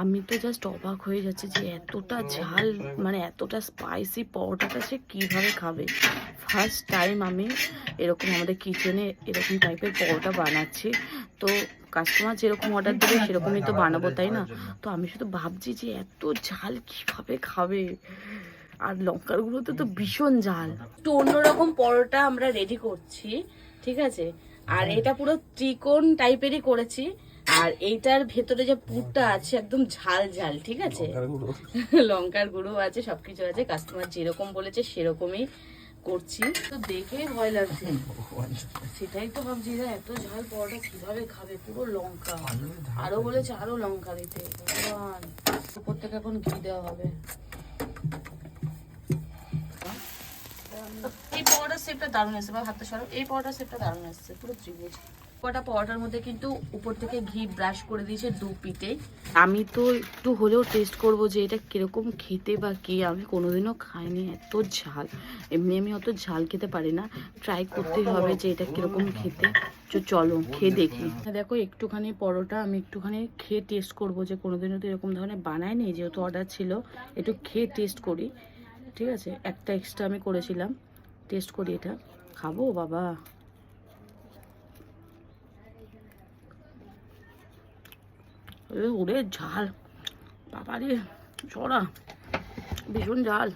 আমি তো জাস্ট অবাক হয়ে যাচ্ছি যে এতটা ঝাল, মানে এতটা স্পাইসি পরোটাটা সে কীভাবে খাবে। ফার্স্ট টাইম আমি এরকম আমাদের কিচেনে এরকম টাইপের পরোটা বানাচ্ছি। তো কাস্টমার যেরকম অর্ডার দেবে সেরকমই তো বানাবো, তাই না? তো আমি শুধু ভাবছি যে এত ঝাল কীভাবে খাবে। আর লঙ্কার গুঁড়োতে তো ভীষণ ঝাল। একটু অন্যরকম পরোটা আমরা রেডি করছি, ঠিক আছে? আর এটা পুরো ত্রিকোণ টাইপেরই করেছি। আর এইটার ভেতরে যে পুরটা আছে একদম ঝাল ঝাল, ঠিক আছে? লঙ্কার গুঁড়ো আছে, সবকিছু আছে। কাস্টমার যেরকম বলেছে সেরকমই করছি। তো দেখে ভয় লাগছে, সেটাই তো ভাবছি যে এত ঝাল পরোটা কিভাবে খাবে। পুরো লঙ্কা, আরো বলেছে আরো লঙ্কা দিতে। ভগবান, উপর থেকে এখন ঘি দেওয়া হবে। এই পরোটার শেপটা দারুণ এসছে, বা হাতটা সরো। এই পরোটার শেপটা দারুণ এসছে, পুরো ত্রিভুজ। কটা পরোটার মধ্যে কিন্তু উপর থেকে ঘি ব্রাশ করে দিয়েছে দু পিঠে। আমি তো একটু হলেও টেস্ট করব যে এটা কিরকম খেতে বা কি। আমি কোনোদিনও খাইনি এত ঝাল। এমনি আমি অত ঝাল খেতে পারি না, ট্রাই করতেই হবে যে এটা কিরকম খেতে। চলো খেয়ে দেখি। দেখো একটুখানি পরোটা আমি একটুখানি খেয়ে টেস্ট করব, যে কোনোদিনও তো এরকম ধরনের বানায়নি, যেহেতু অর্ডার ছিল। একটু খেয়ে টেস্ট করি, ঠিক আছে? একটা এক্সট্রা আমি করেছিলাম। টেস্ট করি, এটা খাবো বাবা। ওরে ঝাল, বাবা রে, ছড়া ভীষণ ঝাল।